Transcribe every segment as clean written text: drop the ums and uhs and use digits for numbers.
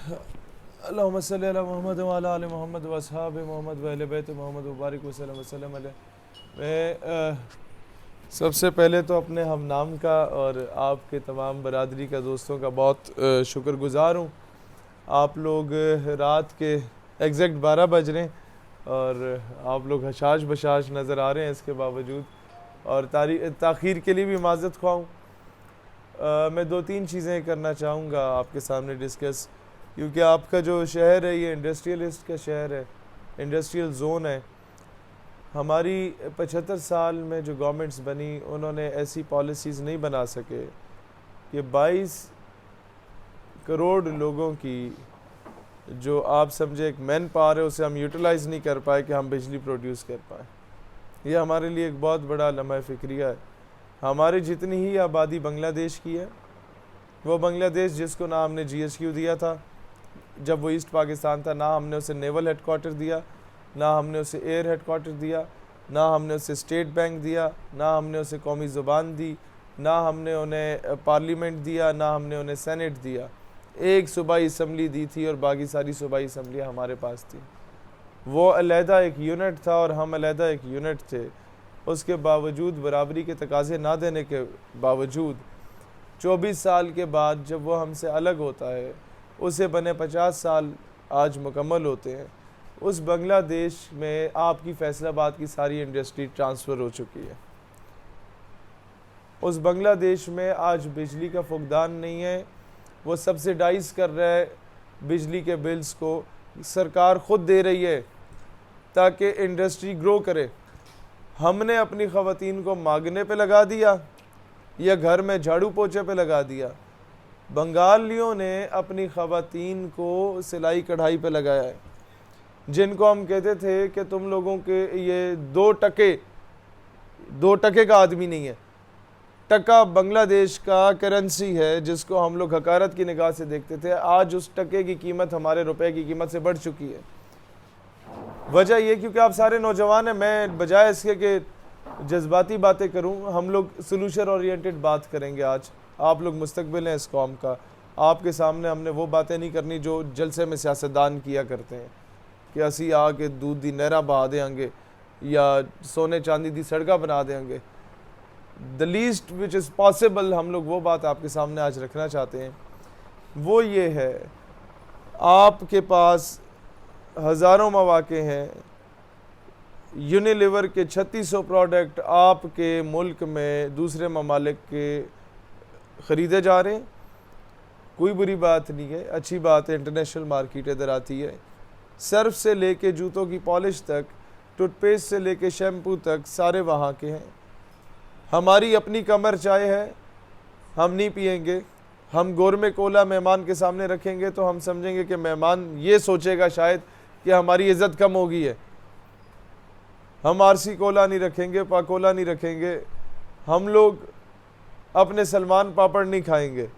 अल्लाहुम्मा सल्ली अला मोहम्मद व अला आलि मोहम्मद व अस्हाब मोहम्मद व अहले बैत मोहम्मद मुबारक वसल्लम अलैहि। मैं सबसे पहले तो अपने हम नाम का और आपके तमाम बरादरी का दोस्तों का बहुत शुक्रगुज़ार हूँ। आप लोग रात के एग्जैक्ट 12 बज रहे हैं और आप लोग हशाश बशाश नज़र आ रहे हैं इसके बावजूद, और ताख़ीर के लिए भी माज़रत ख्वाह हूँ। मैं 2-3 चीज़ें करना चाहूँगा आपके सामने डिस्कस, क्योंकि आपका जो शहर है ये इंडस्ट्रियलिस्ट का शहर है, इंडस्ट्रियल जोन है। हमारी 75 साल में जो गवर्नमेंट्स बनी उन्होंने ऐसी पॉलिसीज़ नहीं बना सके कि 22 करोड़ लोगों की जो आप समझे एक मैन पावर है उसे हम यूटिलाइज़ नहीं कर पाए कि हम बिजली प्रोड्यूस कर पाए। ये हमारे लिए एक बहुत बड़ा लम्हा फ़िक्रिया है। हमारी जितनी ही आबादी बांग्लादेश की है, वो बांग्लादेश जिसको ना हमने GSQ दिया था जब वो ईस्ट पाकिस्तान था, ना हमने उसे नेवल हेडक्वार्टर दिया, ना हमने उसे एयर हेडक्वार्टर दिया, ना हमने उसे स्टेट बैंक दिया, ना हमने उसे कौमी ज़ुबान दी, ना हमने उन्हें पार्लियामेंट दिया, ना हमने उन्हें सेनेट दिया। एक सूबाई असम्बली दी थी और बाकी सारी सूबाई असम्बलियाँ हमारे पास थी। वो अलहदा एक यूनिट था और हम अलहदा एक यूनिट थे। उसके बावजूद, बराबरी के तकाज़े ना देने के बावजूद, 24 साल के बाद जब वो हमसे अलग होता है, उसे बने 50 साल आज मुकम्मल होते हैं, उस बांग्लादेश में आपकी फैसलाबाद की सारी इंडस्ट्री ट्रांसफ़र हो चुकी है। उस बांग्लादेश में आज बिजली का फुकदान नहीं है। वो सब्सिडाइज़ कर रहा है बिजली के बिल्स को, सरकार ख़ुद दे रही है ताकि इंडस्ट्री ग्रो करे। हमने अपनी ख़वातीन को मांगने पे लगा दिया या घर में झाड़ू पोछे पे लगा दिया। बंगालियों ने अपनी ख़वातीन को सिलाई कढ़ाई पे लगाया है, जिनको हम कहते थे कि तुम लोगों के ये 2 टके का आदमी नहीं है। टका बांग्लादेश का करेंसी है जिसको हम लोग हकारत की निगाह से देखते थे। आज उस टके की कीमत हमारे रुपए की कीमत से बढ़ चुकी है। वजह यह क्योंकि आप सारे नौजवान हैं। मैं बजाय इसके कि जज्बाती बातें करूं, हम लोग सोल्यूशन ओरिएंटेड बात करेंगे। आज आप लोग मुस्तकबिल हैं इस कौम का। आपके सामने हमने वो बातें नहीं करनी जो जलसे में सियासतदान किया करते हैं कि असी आके दूध दी नहरा बहा देंगे या सोने चांदी दी सड़का बना देंगे। The least which is possible हम लोग वो बात आपके सामने आज रखना चाहते हैं। वो ये है, आपके पास हज़ारों मौके हैं। यूनिलीवर के 3600 प्रोडक्ट आपके मुल्क में दूसरे ममालिक के ख़रीदे जा रहे हैं। कोई बुरी बात नहीं है, अच्छी बात है। इंटरनेशनल मार्केट इधर आती है। सर्फ से लेके जूतों की पॉलिश तक, टूथपेस्ट से लेके शैम्पू तक सारे वहाँ के हैं। हमारी अपनी कमर चाय है, हम नहीं पिएंगे। हम गोरमे कोला मेहमान के सामने रखेंगे तो हम समझेंगे कि मेहमान ये सोचेगा शायद कि हमारी इज़्ज़त कम हो गई है। हम RC कोला नहीं रखेंगे, पाकोला नहीं रखेंगे। हम लोग अपने सलमान पापड़ नहीं खाएंगे।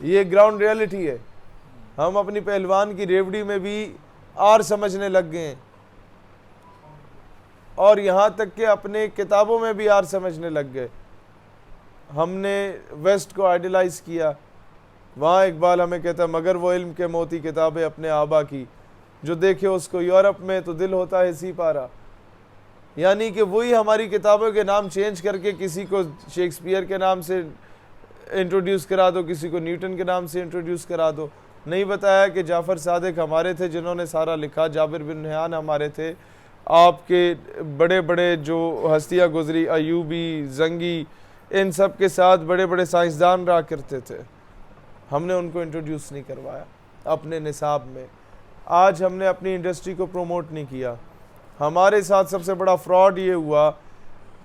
ये ग्राउंड रियलिटी है। हम अपनी पहलवान की रेवड़ी में भी आर समझने लग गए हैं और यहाँ तक कि अपने किताबों में भी आर समझने लग गए। हमने वेस्ट को आइडलाइज़ किया। वहाँ इकबाल हमें कहता, मगर वो इल्म के मोती किताबें अपने आबा की, जो देखे उसको यूरोप में तो दिल होता है सी पारा। यानी कि वही हमारी किताबों के नाम चेंज करके किसी को शेक्सपियर के नाम से इंट्रोड्यूस करा दो, किसी को न्यूटन के नाम से इंट्रोड्यूस करा दो। नहीं बताया कि जाफ़र सादिक हमारे थे जिन्होंने सारा लिखा, जाबिर बिन नहयान हमारे थे, आपके बड़े बड़े जो हस्तियाँ गुजरी, अयूबी, जंगी, इन सब के साथ बड़े बड़े साइंसदान रहा करते थे। हमने उनको इंट्रोड्यूस नहीं करवाया अपने निसाब में। आज हमने अपनी इंडस्ट्री को प्रोमोट नहीं किया। हमारे साथ सबसे बड़ा फ्रॉड ये हुआ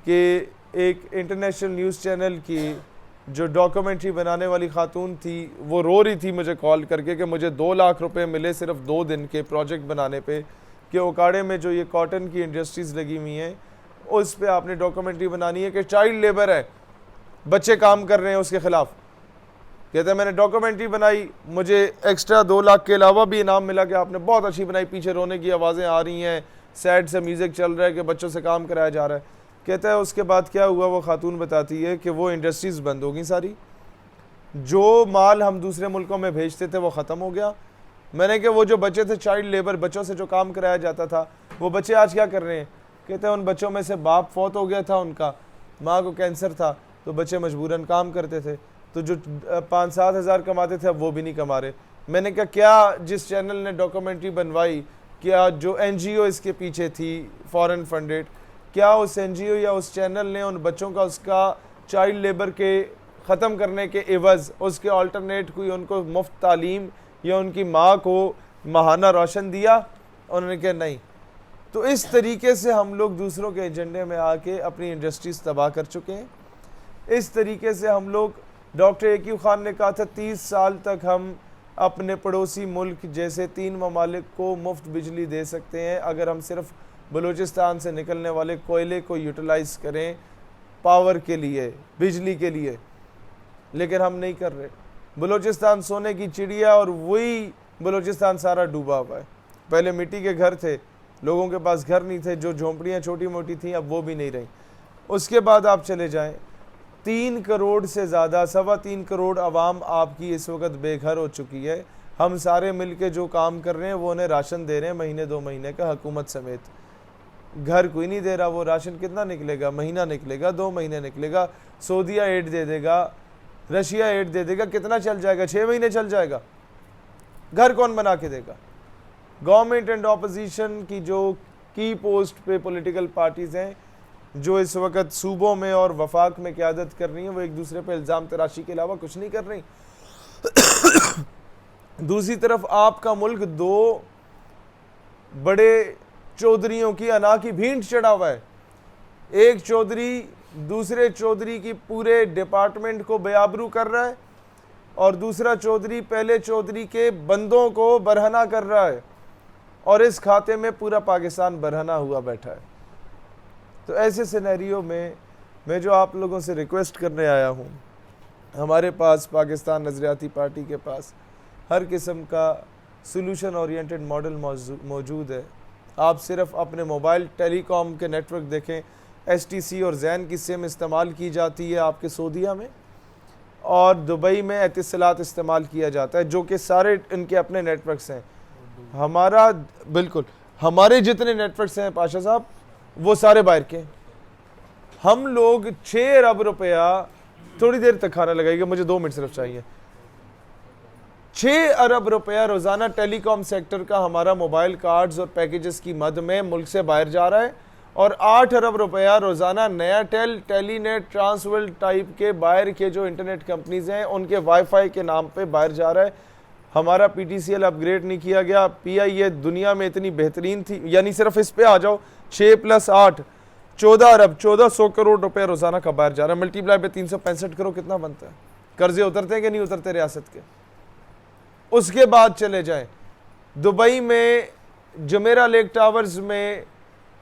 कि एक इंटरनेशनल न्यूज़ चैनल की जो डॉक्यूमेंट्री बनाने वाली खातून थी, वो रो रही थी मुझे कॉल करके कि मुझे 2 लाख रुपए मिले सिर्फ 2 दिन के प्रोजेक्ट बनाने पे, कि ओकाड़े में जो ये कॉटन की इंडस्ट्रीज़ लगी हुई हैं उस पे आपने डॉक्यूमेंट्री बनानी है कि चाइल्ड लेबर है, बच्चे काम कर रहे हैं उसके ख़िलाफ़। कहते हैं मैंने डॉक्यूमेंट्री बनाई, मुझे एक्स्ट्रा 2 लाख के अलावा भी इनाम मिला कि आपने बहुत अच्छी बनाई। पीछे रोने की आवाज़ें आ रही हैं, सैड से म्यूज़िक चल रहा है कि बच्चों से काम कराया जा रहा है। कहता है उसके बाद क्या हुआ, वो खातून बताती है कि वो इंडस्ट्रीज़ बंद हो गई सारी। जो माल हम दूसरे मुल्कों में भेजते थे वो ख़त्म हो गया। मैंने कहा वो जो बच्चे थे चाइल्ड लेबर, बच्चों से जो काम कराया जाता था, वो बच्चे आज क्या कर रहे हैं? कहते हैं उन बच्चों में से बाप फौत हो गया था, उनका माँ को कैंसर था, तो बच्चे मजबूरन काम करते थे, तो जो 5-7 हज़ार कमाते थे अब वो भी नहीं कमा रहे। मैंने कहा क्या जिस चैनल ने डॉक्यूमेंट्री बनवाई, क्या जो NGO इसके पीछे थी फॉरेन फंडेड, क्या उस NGO या उस चैनल ने उन बच्चों का उसका चाइल्ड लेबर के ख़त्म करने के एवज़ उसके अल्टरनेट कोई उनको मुफ्त तालीम या उनकी माँ को माहाना रोशन दिया? उन्होंने कहा नहीं। तो इस तरीके से हम लोग दूसरों के एजेंडे में आके अपनी इंडस्ट्रीज तबाह कर चुके हैं। इस तरीके से हम लोग, डॉक्टर AQ खान ने कहा था 30 साल तक हम अपने पड़ोसी मुल्क जैसे 3 ममालिक को मुफ्त बिजली दे सकते हैं अगर हम सिर्फ बलूचिस्तान से निकलने वाले कोयले को यूटिलाइज़ करें पावर के लिए, बिजली के लिए, लेकिन हम नहीं कर रहे। बलूचिस्तान सोने की चिड़िया और वही बलूचिस्तान सारा डूबा हुआ है। पहले मिट्टी के घर थे, लोगों के पास घर नहीं थे, जो झोंपड़ियाँ छोटी मोटी थीं अब वो भी नहीं रहीं। उसके बाद आप चले जाएं, 3 करोड़ से ज़्यादा, 3.25 करोड़ आवाम आपकी इस वक्त बेघर हो चुकी है। हम सारे मिल के जो काम कर रहे हैं वो उन्हें राशन दे रहे हैं महीने 2 महीने का, हुकूमत समेत। घर कोई नहीं दे रहा। वो राशन कितना निकलेगा? महीना निकलेगा, 2 महीने निकलेगा। सऊदीया एड दे देगा, रशिया एड दे देगा, कितना चल जाएगा? 6 महीने चल जाएगा। घर कौन बना के देगा? गवर्नमेंट एंड ऑपोजिशन की जो की पोस्ट पे पॉलिटिकल पार्टीज़ हैं जो इस वक्त सूबों में और वफाक में क़यादत कर रही हैं, वो एक दूसरे पे इल्ज़ाम तराशी के अलावा कुछ नहीं कर रही। दूसरी तरफ आपका मुल्क 2 बड़े चौधरियों की अना की भींट चढ़ा हुआ है। एक चौधरी दूसरे चौधरी की पूरे डिपार्टमेंट को बेआबरू कर रहा है और दूसरा चौधरी पहले चौधरी के बंदों को बरहना कर रहा है, और इस खाते में पूरा पाकिस्तान बरहना हुआ बैठा है। तो ऐसे सिनेरियो में मैं जो आप लोगों से रिक्वेस्ट करने आया हूँ, हमारे पास पाकिस्तान नज़रियाती पार्टी के पास हर किस्म का सोल्यूशन ओरिएंटेड मॉडल मौजूद है। आप सिर्फ अपने मोबाइल टेलीकॉम के नेटवर्क देखें, STC और जैन की सिम इस्तेमाल की जाती है आपके सऊदीया में, और दुबई में एतिसलात इस्तेमाल किया जाता है, जो कि सारे इनके अपने नेटवर्क्स हैं। हमारा बिल्कुल, हमारे जितने नेटवर्क्स हैं पाशा साहब वो सारे बाहर के। हम लोग 6 अरब रुपया, थोड़ी देर तक खाना लगाइएगा, मुझे 2 मिनट सिर्फ चाहिए। 6 अरब रुपया रोज़ाना टेलीकॉम सेक्टर का हमारा मोबाइल कार्ड्स और पैकेजेस की मद में मुल्क से बाहर जा रहा है, और 8 अरब रुपया रोज़ाना नया टेलीनेट, ट्रांसवर्ल्ड टाइप के बाहर के जो इंटरनेट कंपनीज़ हैं उनके वाईफाई के नाम पे बाहर जा रहा है। हमारा PTCL अपग्रेड नहीं किया गया। PIA दुनिया में इतनी बेहतरीन थी, यानी सिर्फ इस पे आ जाओ, 6 + 8 14 अरब 1400 करोड़ रुपए रोज़ाना का बाहर जा रहा है। मल्टीप्लाई पे 365 करोड़ कितना बनता है? कर्जे उतरते हैं कि नहीं उतरते रियासत के? उसके बाद चले जाएं, दुबई में जमेरा लेक टावर्स में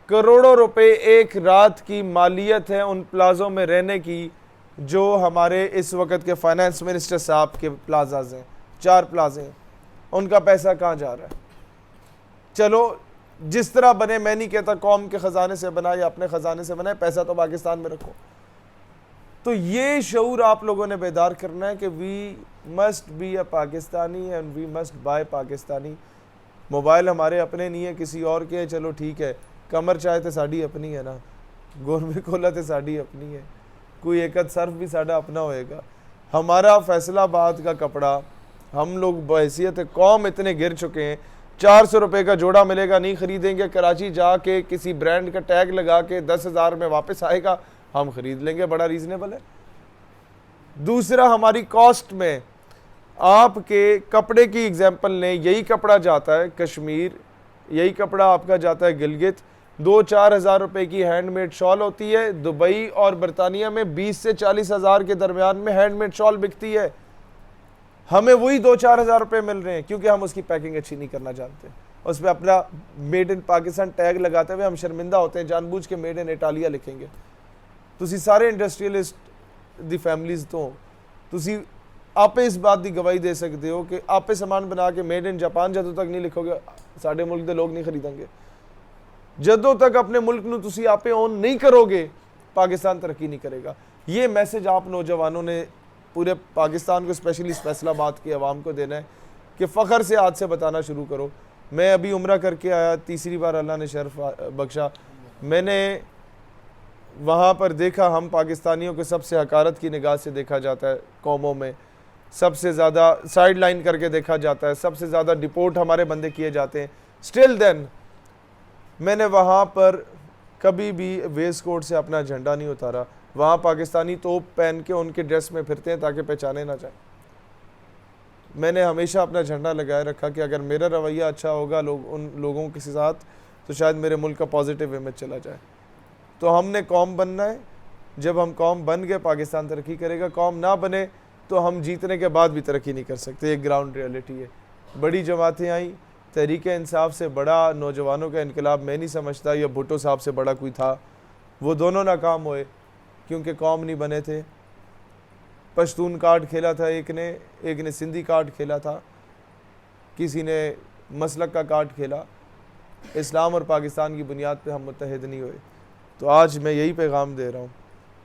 करोड़ों रुपए एक रात की मालियत है उन प्लाजों में रहने की, जो हमारे इस वक्त के फाइनेंस मिनिस्टर साहब के प्लाजाज हैं। 4 प्लाजे हैं, उनका पैसा कहाँ जा रहा है? चलो जिस तरह बने, मैं नहीं कहता कौम के ख़जाने से बनाए या अपने ख़जाने से बनाए, पैसा तो पाकिस्तान में रखो। तो ये शऊर आप लोगों ने बेदार करना है कि we must be a Pakistani and we must buy Pakistani. Mobile हमारे अपने नहीं है, किसी और के, चलो ठीक है। कमर चाहे तो साड़ी अपनी है ना, गोरमे खोला तो साड़ी अपनी है, कोई एक सर्फ भी साड़ा अपना होएगा। हमारा फैसलाबाद का कपड़ा हम लोग बहैसियत कौम इतने गिर चुके हैं, 400 रुपये का जोड़ा मिलेगा, नहीं खरीदेंगे। कराची जाके किसी ब्रांड का टैग लगा के 10,000 में वापस आएगा, हम खरीद लेंगे, बड़ा रीजनेबल है। दूसरा, हमारी कॉस्ट में आपके कपड़े की एग्जांपल लें, यही कपड़ा जाता है कश्मीर, यही कपड़ा आपका जाता है गिलगित, 2-4 हज़ार रुपये की हैंडमेड शॉल होती है। दुबई और बरतानिया में 20 से 40 हज़ार के दरमियान में हैंडमेड शॉल बिकती है। हमें वही 2-4 हज़ार रुपये मिल रहे हैं क्योंकि हम उसकी पैकिंग अच्छी नहीं करना जानते। उस पर अपना मेड इन पाकिस्तान टैग लगाते हुए हम शर्मिंदा होते हैं, जानबूझ के मेड इन इटालिया लिखेंगे। तुसी सारे इंडस्ट्रीयलिस्ट दी फैमिलीज तो तुसी आपे इस बात की गवाही दे सकते हो कि आपे सामान बना के मेड इन जापान जदों तक नहीं लिखोगे साडे मुल्क के लोग नहीं खरीदेंगे। जदों तक अपने मुल्क नूं तुसी आपे ओन नहीं करोगे, पाकिस्तान तरक्की नहीं करेगा। ये मैसेज आप नौजवानों ने पूरे पाकिस्तान को, स्पेशली फैसलाबाद की आवाम को देना है कि फ़ख्र से आज से बताना शुरू करो। मैं अभी उम्रा करके आया, तीसरी बार अल्लाह ने शर्फ बख्शा। मैंने वहाँ पर देखा, हम पाकिस्तानियों को सबसे हकारत की निगाह से देखा जाता है कौमों में, सबसे ज़्यादा साइड लाइन करके देखा जाता है, सबसे ज़्यादा डिपोर्ट हमारे बंदे किए जाते हैं। स्टिल देन मैंने वहाँ पर कभी भी वेस्ट कोट से अपना झंडा नहीं उतारा। वहाँ पाकिस्तानी तोप पहन के उनके ड्रेस में फिरते हैं ताकि पहचाने ना जाए। मैंने हमेशा अपना झंडा लगाए रखा कि अगर मेरा रवैया अच्छा होगा उन लोगों के साथ, तो शायद मेरे मुल्क का पॉजिटिव इमेज चला जाए। तो हमने कौम बनना है। जब हम कौम बन गए, पाकिस्तान तरक्की करेगा। कौम ना बने तो हम जीतने के बाद भी तरक्की नहीं कर सकते। एक ग्राउंड रियलिटी है। बड़ी जमातें आई, तहरीक इंसाफ से बड़ा नौजवानों का इनकलाब मैं नहीं समझता, या भुट्टो साहब से बड़ा कोई था। वो दोनों नाकाम हुए क्योंकि कौम नहीं बने थे। पश्तून कार्ड खेला था एक ने सिंधी कार्ड खेला था, किसी ने मसलक का कार्ड खेला। इस्लाम और पाकिस्तान की बुनियाद पे हम मुत्तहिद नहीं हुए। तो आज मैं यही पैगाम दे रहा हूँ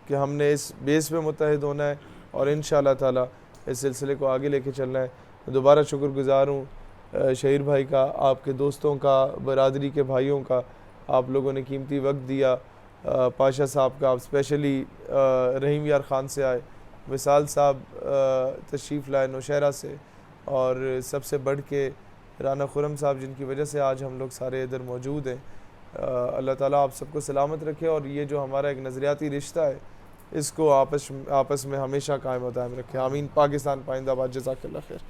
कि हमने इस बेस पे मुत्तहिद होना है और इंशाअल्लाह ताला इस सिलसिले को आगे लेके चलना है। दोबारा शुक्रगुज़ार हूँ शहीर भाई का, आपके दोस्तों का, बरादरी के भाइयों का। आप लोगों ने कीमती वक्त दिया। पाशा साहब का, आप स्पेशली रहीम यार ख़ान से आए, विसाल साहब तशरीफ़ लाए नौशहरा से, और सबसे बढ़ के राना खुरम साहब, जिनकी वजह से आज हम लोग सारे इधर मौजूद हैं। अल्लाह ताला आप सबको सलामत रखे और ये जो हमारा एक नज़रियाती रिश्ता है इसको आपस में हमेशा कायम व दायम रखे। आमीन। पाकिस्तान पाइंदाबाद। जज़ाकल्लाह खैर।